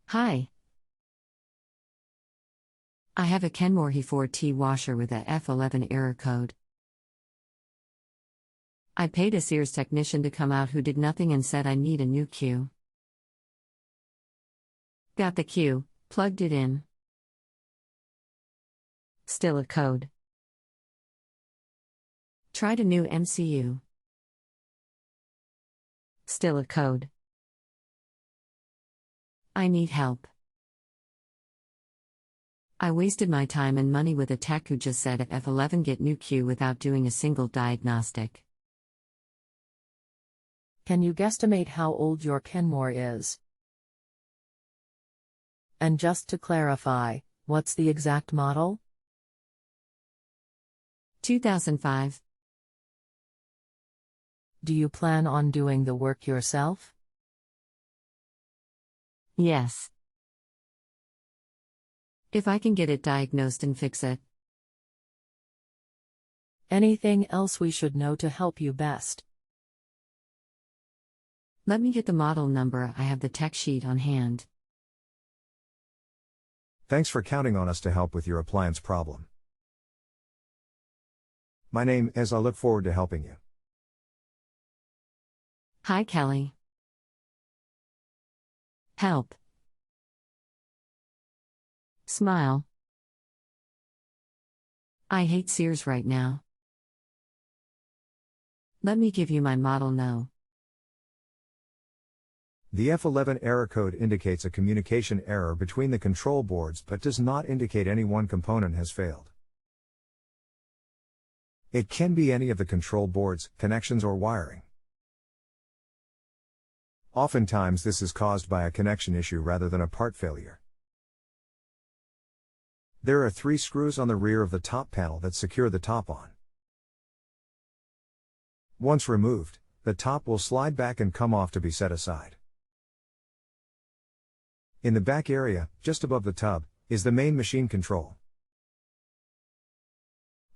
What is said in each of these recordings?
Hi. I have a Kenmore He4t washer with a f11 error code. I paid a Sears technician to come out who did nothing and said I need a new Q. Got the Q, plugged it in. Still a code. Tried a new MCU. Still a code. I need help. I wasted my time and money with a tech who just said F11 get new Q without doing a single diagnostic. Can you guesstimate how old your Kenmore is? And just to clarify, what's the exact model? 2005. Do you plan on doing the work yourself? Yes. If I can get it diagnosed and fix it. Anything else we should know to help you best? Let me get the model number. I have the tech sheet on hand. Thanks for counting on us to help with your appliance problem. My name is. I look forward to helping you. Hi, Kelly. Help. Smile. I hate Sears right now. Let me give you my model no. The F11 error code indicates a communication error between the control boards but does not indicate any one component has failed. It can be any of the control boards, connections or wiring. Oftentimes this is caused by a connection issue rather than a part failure. There are 3 screws on the rear of the top panel that secure the top on. Once removed, the top will slide back and come off to be set aside. In the back area, just above the tub, is the main machine control.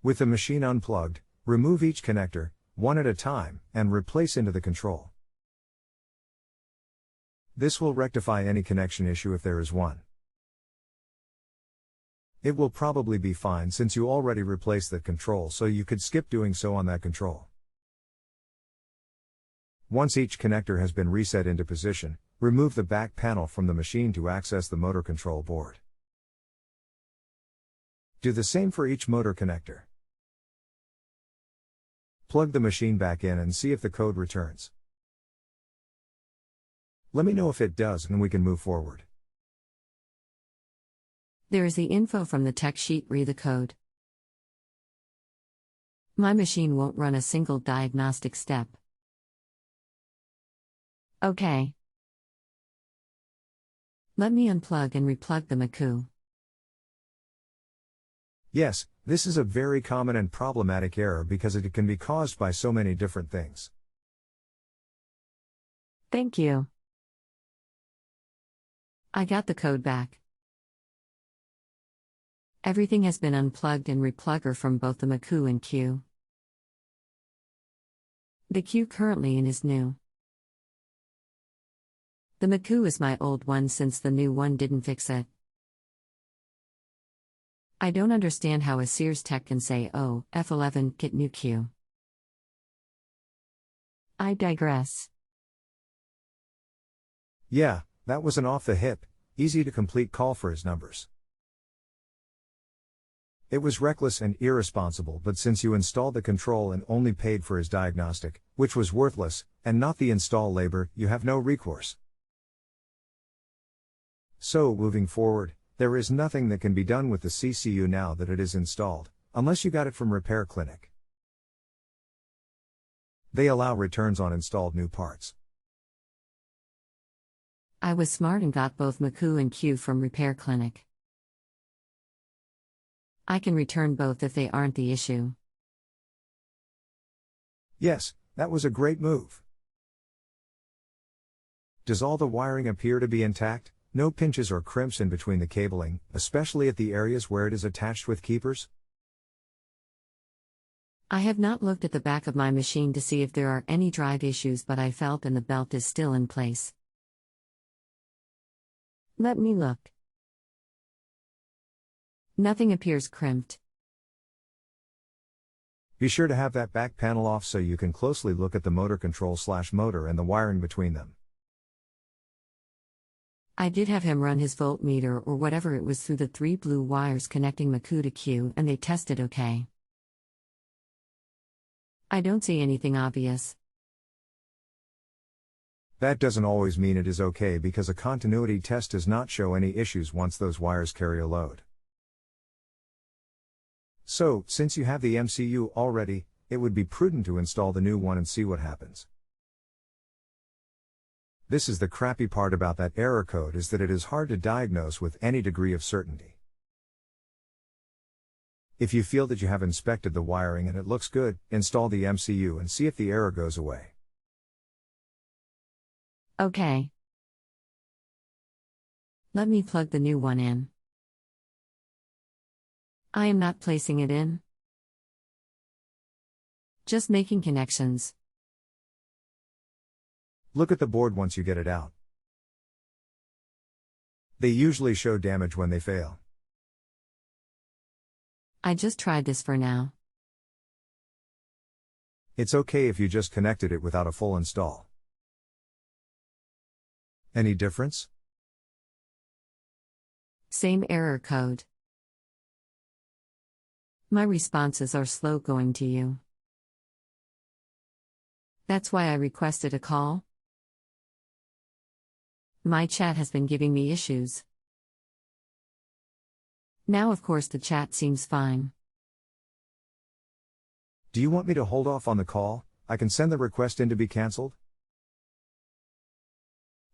With the machine unplugged, remove each connector, one at a time, and replace into the control. This will rectify any connection issue if there is one. It will probably be fine since you already replaced that control, so you could skip doing so on that control. Once each connector has been reset into position, remove the back panel from the machine to access the motor control board. Do the same for each motor connector. Plug the machine back in and see if the code returns. Let me know if it does and we can move forward. There is the info from the tech sheet. Read the code. My machine won't run a single diagnostic step. Okay. Let me unplug and replug the MCU. Yes, this is a very common and problematic error because it can be caused by so many different things. Thank you. I got the code back. Everything has been unplugged and replugger from both the MCU and Q. The Q currently in is new. The MCU is my old one since the new one didn't fix it. I don't understand how a Sears tech can say, oh, F11, get new Q. I digress. Yeah, that was an off-the-hip, easy-to-complete call for his numbers. It was reckless and irresponsible, but since you installed the control and only paid for his diagnostic, which was worthless, and not the install labor, you have no recourse. So, moving forward, there is nothing that can be done with the CCU now that it is installed, unless you got it from Repair Clinic. They allow returns on installed new parts. I was smart and got both MCU and Q from Repair Clinic. I can return both if they aren't the issue. Yes, that was a great move. Does all the wiring appear to be intact? No pinches or crimps in between the cabling, especially at the areas where it is attached with keepers? I have not looked at the back of my machine to see if there are any drive issues, but I felt and the belt is still in place. Let me look. Nothing appears crimped. Be sure to have that back panel off so you can closely look at the motor control/motor and the wiring between them. I did have him run his voltmeter or whatever it was through the 3 blue wires connecting McCoo to Q, and they tested okay. I don't see anything obvious. That doesn't always mean it is okay because a continuity test does not show any issues once those wires carry a load. So, since you have the MCU already, it would be prudent to install the new one and see what happens. This is the crappy part about that error code, is that it is hard to diagnose with any degree of certainty. If you feel that you have inspected the wiring and it looks good, install the MCU and see if the error goes away. Okay. Let me plug the new one in. I am not placing it in. Just making connections. Look at the board once you get it out. They usually show damage when they fail. I just tried this for now. It's okay if you just connected it without a full install. Any difference? Same error code. My responses are slow going to you. That's why I requested a call. My chat has been giving me issues. Now, of course, the chat seems fine. Do you want me to hold off on the call? I can send the request in to be cancelled?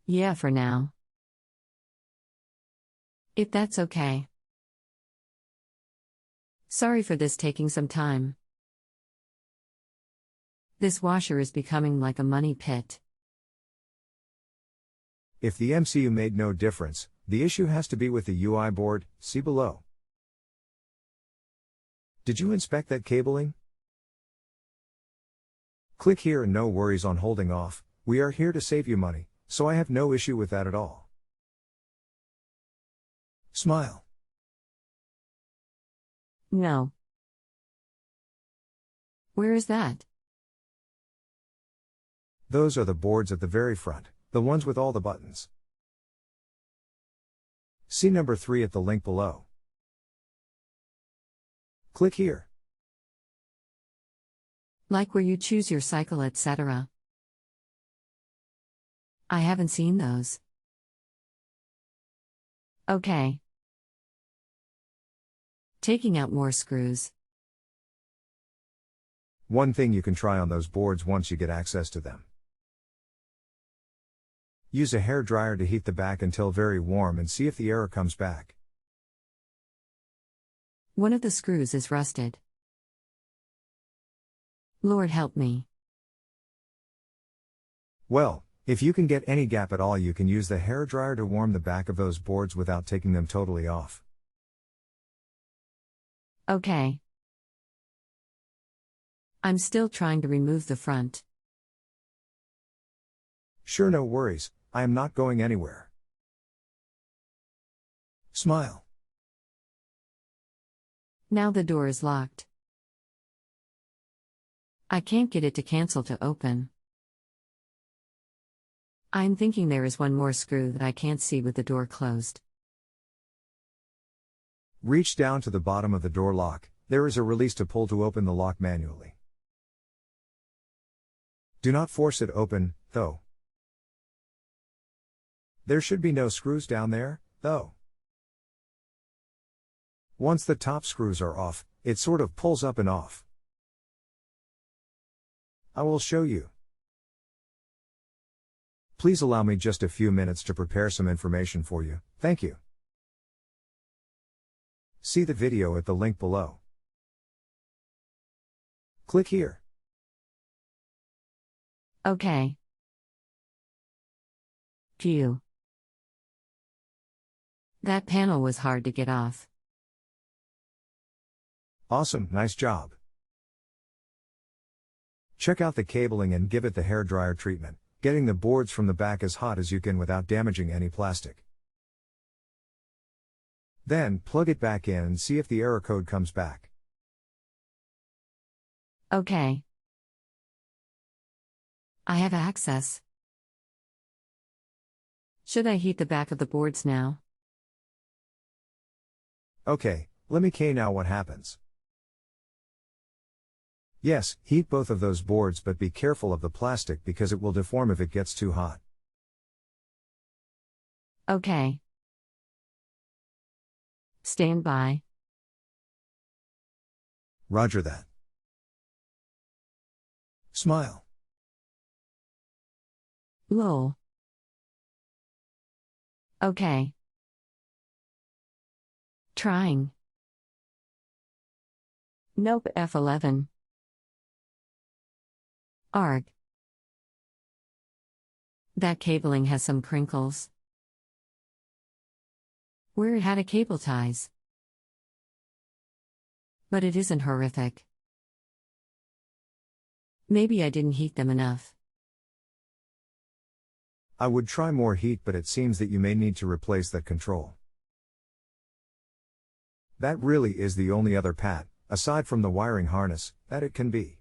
Yeah, for now. If that's okay. Sorry for this taking some time. This washer is becoming like a money pit. If the MCU made no difference, the issue has to be with the UI board, see below. Did you inspect that cabling? Click here and no worries on holding off, we are here to save you money, so I have no issue with that at all. Smile. No. Where is that? Those are the boards at the very front, the ones with all the buttons. See number 3 at the link below. Click here. Like where you choose your cycle, etc. I haven't seen those. Okay. Taking out more screws. One thing you can try on those boards once you get access to them. Use a hairdryer to heat the back until very warm and see if the error comes back. One of the screws is rusted. Lord help me. Well, if you can get any gap at all, you can use the hairdryer to warm the back of those boards without taking them totally off. Okay. I'm still trying to remove the front. Sure, no worries, I am not going anywhere. Smile. Now the door is locked. I can't get it to cancel to open. I'm thinking there is one more screw that I can't see with the door closed. Reach down to the bottom of the door lock, there is a release to pull to open the lock manually. Do not force it open, though. There should be no screws down there, though. Once the top screws are off, it sort of pulls up and off. I will show you. Please allow me just a few minutes to prepare some information for you, thank you. See the video at the link below. Click here. Okay. Phew. That panel was hard to get off. Awesome, nice job. Check out the cabling and give it the hairdryer treatment, getting the boards from the back as hot as you can without damaging any plastic. Then, plug it back in and see if the error code comes back. Okay. I have access. Should I heat the back of the boards now? Okay, let me see now what happens. Yes, heat both of those boards, but be careful of the plastic because it will deform if it gets too hot. Okay. Stand by. Roger that. Smile. Lol. Okay. Trying. Nope, F11. Arg. That cabling has some crinkles. Where it had a cable ties. But it isn't horrific. Maybe I didn't heat them enough. I would try more heat, but it seems that you may need to replace that control. That really is the only other pat, aside from the wiring harness, that it can be.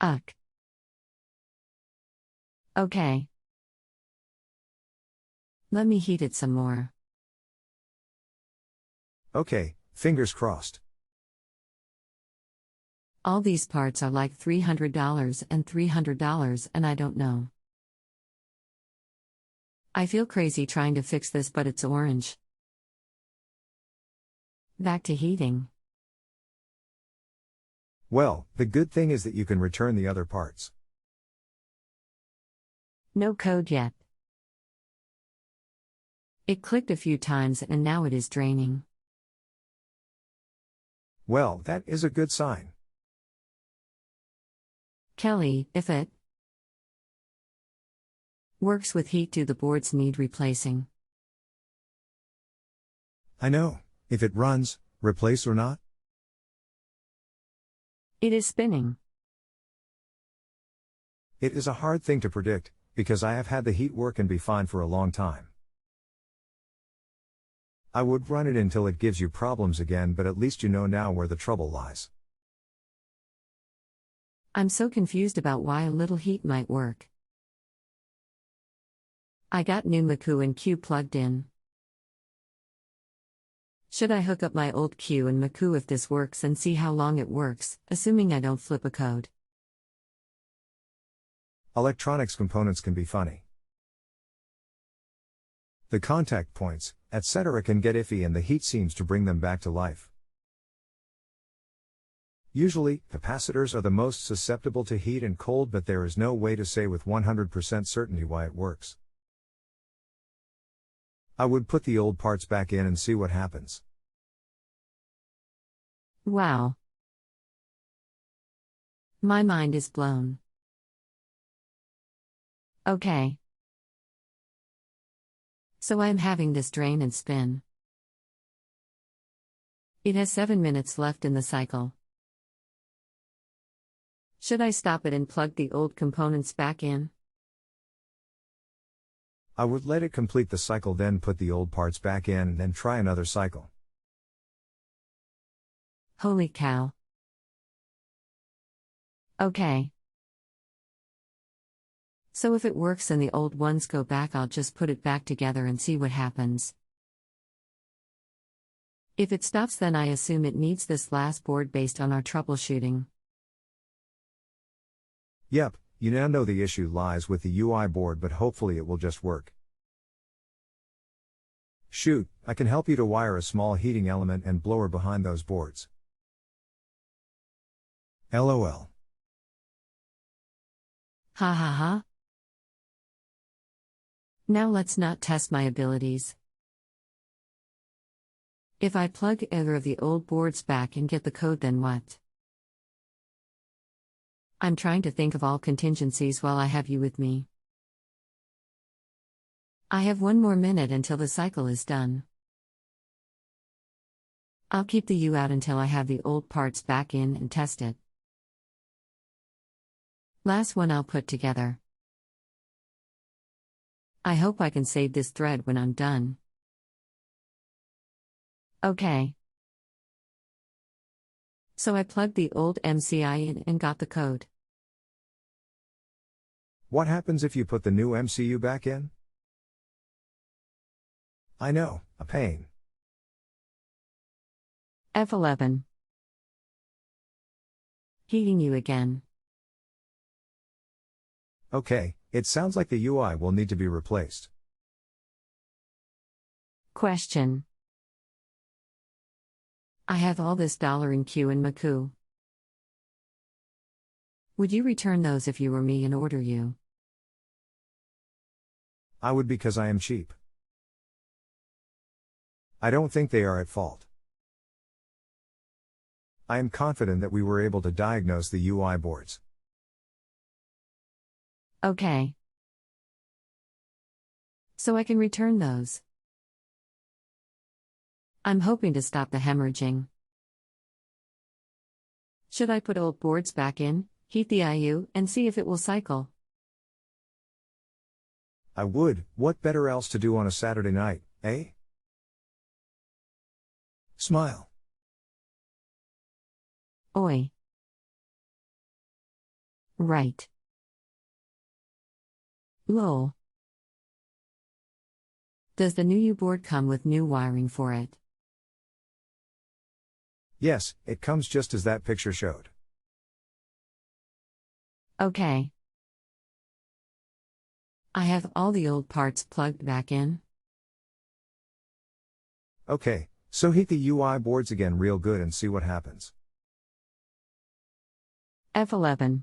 Uck. Okay. Let me heat it some more. Okay, fingers crossed. All these parts are like $300 and $300 and I don't know. I feel crazy trying to fix this, but it's orange. Back to heating. Well, the good thing is that you can return the other parts. No code yet. It clicked a few times and now it is draining. Well, that is a good sign. Kelly, if it works with heat, do the boards need replacing? I know. If it runs, replace or not? It is spinning. It is a hard thing to predict, because I have had the heat work and be fine for a long time. I would run it until it gives you problems again, but at least you know now where the trouble lies. I'm so confused about why a little heat might work. I got new Q and Q plugged in. Should I hook up my old Q and Q if this works and see how long it works, assuming I don't flip a code? Electronics components can be funny. The contact points, etc. can get iffy and the heat seems to bring them back to life. Usually, capacitors are the most susceptible to heat and cold, but there is no way to say with 100% certainty why it works. I would put the old parts back in and see what happens. Wow. My mind is blown. Okay. So I'm having this drain and spin. It has 7 minutes left in the cycle. Should I stop it and plug the old components back in? I would let it complete the cycle, then put the old parts back in and then try another cycle. Holy cow. Okay. So if it works and the old ones go back, I'll just put it back together and see what happens. If it stops, then I assume it needs this last board based on our troubleshooting. Yep, you now know the issue lies with the UI board, but hopefully it will just work. Shoot, I can help you to wire a small heating element and blower behind those boards. LOL. Ha ha ha. Now let's not test my abilities. If I plug either of the old boards back and get the code, then what? I'm trying to think of all contingencies while I have you with me. I have 1 more minute until the cycle is done. I'll keep the U out until I have the old parts back in and test it. Last one I'll put together. I hope I can save this thread when I'm done. Okay. So I plugged the old MCI in and got the code. What happens if you put the new MCU back in? I know, a pain. F11. Heating you again. Okay, it sounds like the UI will need to be replaced. Question. I have all this $Q in Maku. Would you return those if you were me and order you? I would because I am cheap. I don't think they are at fault. I am confident that we were able to diagnose the UI boards. Okay. So I can return those. I'm hoping to stop the hemorrhaging. Should I put old boards back in, heat the IU, and see if it will cycle? I would, what better else to do on a Saturday night, eh? Smile. Oi. Right. Lol. Does the new U board come with new wiring for it? Yes, it comes just as that picture showed. Okay. I have all the old parts plugged back in. Okay, so heat the UI boards again real good and see what happens. F11.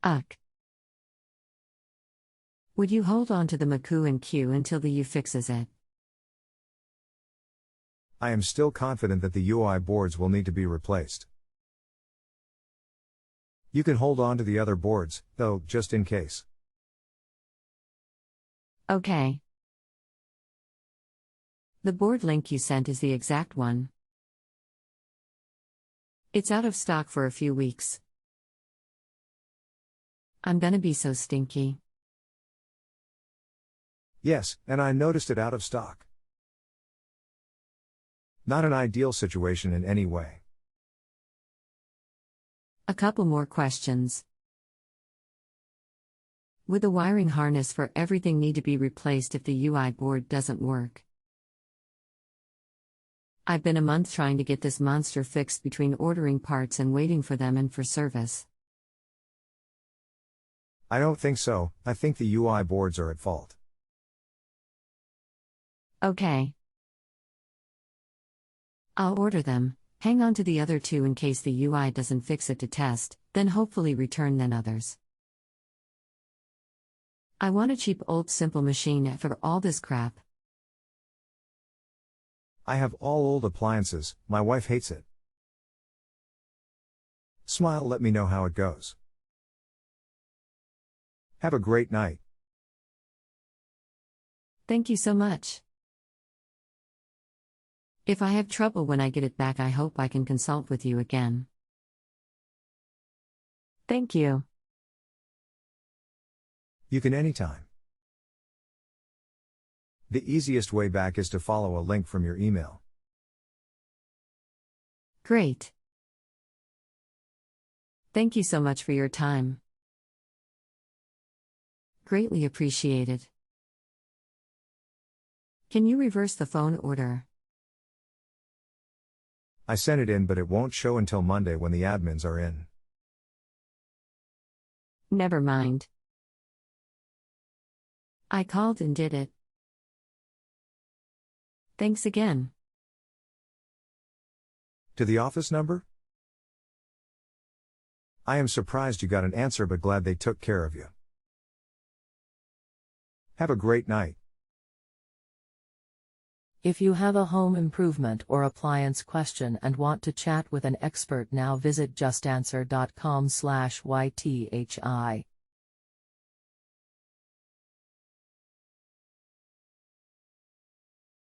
Uck. Would you hold on to the Maku and Q until the U fixes it? I am still confident that the UI boards will need to be replaced. You can hold on to the other boards, though, just in case. Okay. The board link you sent is the exact one. It's out of stock for a few weeks. I'm gonna be so stinky. Yes, and I noticed it out of stock. Not an ideal situation in any way. A couple more questions. Would the wiring harness for everything need to be replaced if the UI board doesn't work? I've been a month trying to get this monster fixed between ordering parts and waiting for them and for service. I don't think so, I think the UI boards are at fault. Okay. I'll order them, hang on to the other two in case the UI doesn't fix it to test, then hopefully return then others. I want a cheap old simple machine after all this crap. I have all old appliances, my wife hates it. Smile, let me know how it goes. Have a great night. Thank you so much. If I have trouble when I get it back, I hope I can consult with you again. Thank you. You can anytime. The easiest way back is to follow a link from your email. Great. Thank you so much for your time. Greatly appreciated. Can you reverse the phone order? I sent it in, but it won't show until Monday when the admins are in. Never mind. I called and did it. Thanks again. To the office number? I am surprised you got an answer, but glad they took care of you. Have a great night. If you have a home improvement or appliance question and want to chat with an expert now, visit justanswer.com/ythi.